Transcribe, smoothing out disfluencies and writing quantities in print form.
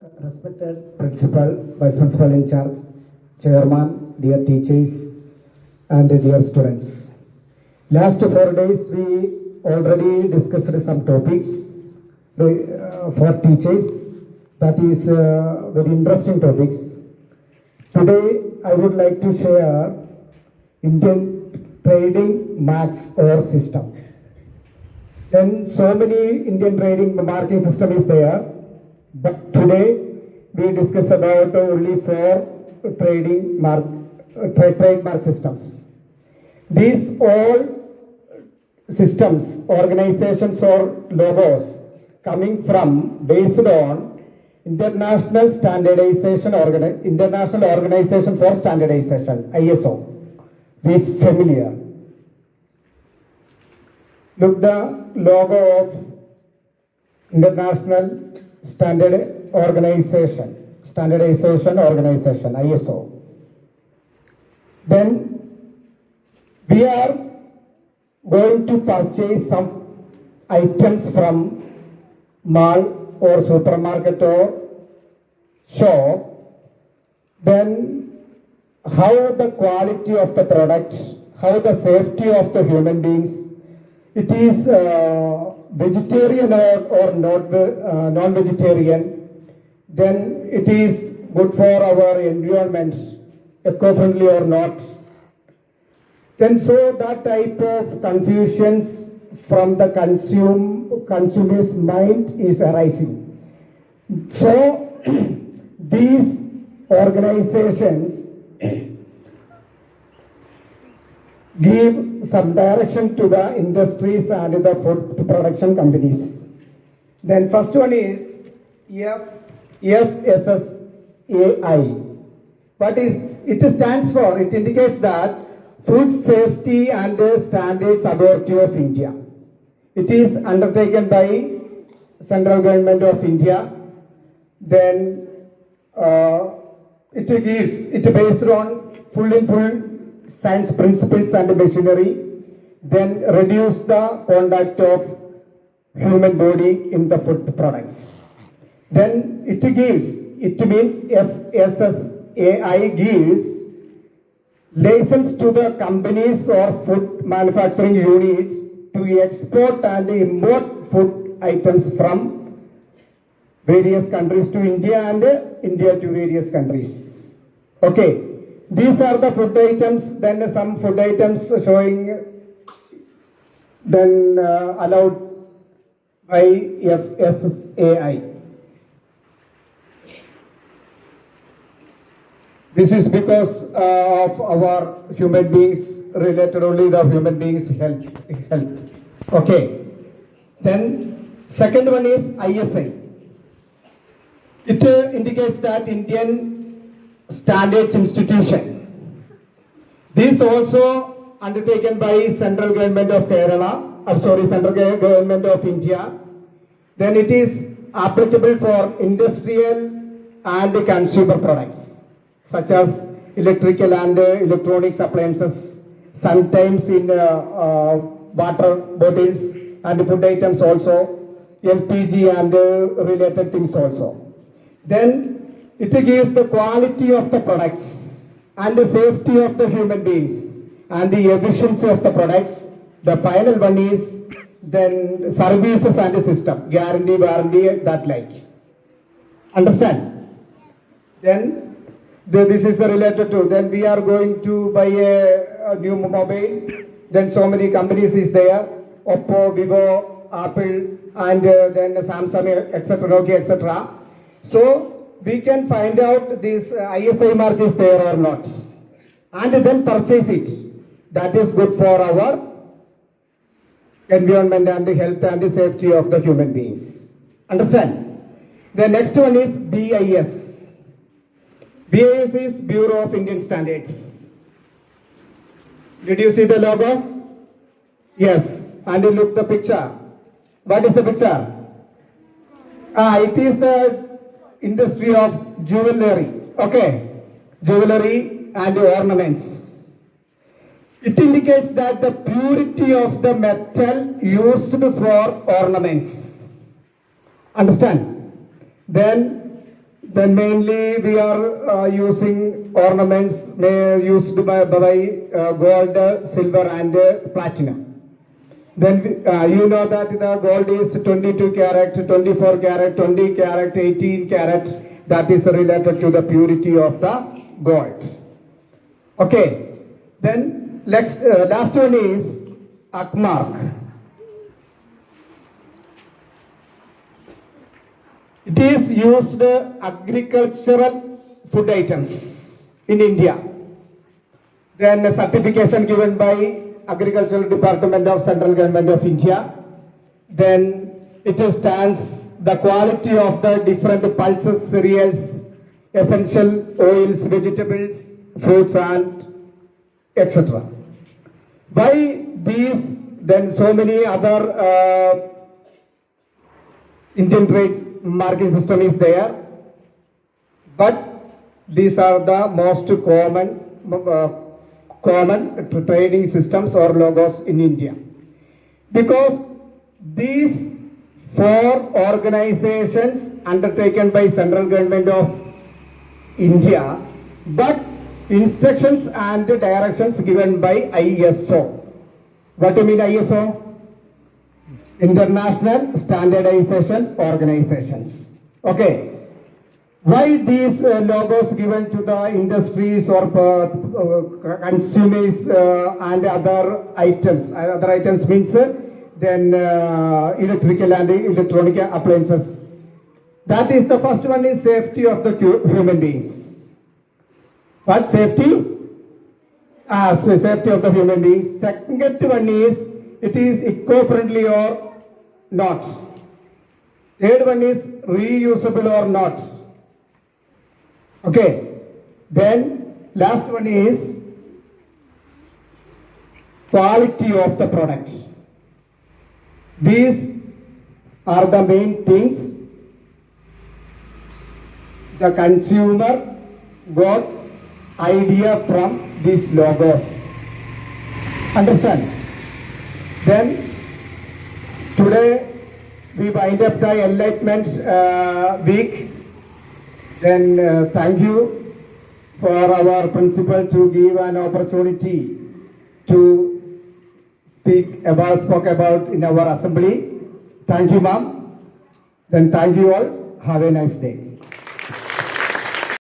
Respected Principal, Vice Principal in charge, Chairman, dear teachers, and dear students. Last 4 days we already discussed some topics for teachers. That is very interesting topics. Today I would like to share Indian trading marks or system. Then so many Indian trading marking system is there. But today we discuss about only 4 trademark systems. These all systems, organizations or logos coming from based on International Organization for Standardization, ISO. Be familiar. Look the logo of International Standardization Organization, ISO. Then we are going to purchase some items from mall or supermarket or shop. Then how the quality of the products, how the safety of the human beings, it is vegetarian or non-vegetarian, then it is good for our environment, eco-friendly or not. Then so that type of confusions from the consumer's mind is arising. So these organizations give some direction to the industries and the food production companies. Then first one is FSSAI. What is it stands for? It indicates that Food Safety and Standards Authority of India. It is undertaken by Central Government of India. Then it based on full science principles and machinery, then reduce the contact of human body in the food products. Then it means FSSAI gives license to the companies or food manufacturing units to export and import food items from various countries to India and India to various countries. Okay. These are the food items, then some food items showing then allowed by FSSAI. This is because of our human beings, related only the human beings' health. Okay. Then second one is ISI. It indicates that Indian Standards Institution. This also undertaken by Central Government of Central Government of India. Then it is applicable for industrial and consumer products such as electrical and electronics appliances, sometimes in water bottles and food items also, LPG and related things also. Then it gives the quality of the products and the safety of the human beings and the efficiency of the products. The final one is then services and the system, guarantee, warranty, that like. Understand? Then this is related to, then we are going to buy a new mobile. Then so many companies is there, Oppo, Vivo, Apple, and then Samsung, etc., Nokia, etc. So we can find out this ISI mark is there or not, and then purchase it. That is good for our environment and the health and the safety of the human beings. Understand? The next one is BIS. BIS is Bureau of Indian Standards. Did you see the logo? Yes. And you look the picture. What is the picture? It is the industry of jewelry. Okay. Jewelry and ornaments. It indicates that the purity of the metal used for ornaments. Understand? Then Then mainly we are using ornaments used by gold, silver and platinum. Then you know that the gold is 22 carat, 24 carat, 20 carat, 18 carat. That is related to the purity of the gold. Okay. Then last one is Akmark. It is used agricultural food items in India. Then a certification given by Agricultural Department of Central Government of India. Then it stands the quality of the different pulses, cereals, essential oils, vegetables, fruits and etc. Why these, then so many other Indian trade marking system is there, but these are the most common trading systems or logos in India, because these four organizations undertaken by Central Government of India, but instructions and directions given by ISO. What do you mean ISO? International Standardization Organizations. Okay. Why these logos given to the industries or consumers and other items? Other items means then electrical and electronic appliances. That is the first one is safety of the human beings. What safety? So safety of the human beings. Second one is it is eco-friendly or not. Third one is reusable or not. Okay. Then last one is quality of the product. These are the main things the consumer got idea from these logos. Understand? Then today we wind up the Enlightenment week. Then thank you for our principal to give an opportunity to spoke about in our assembly. Thank you, ma'am. Then thank you all. Have a nice day.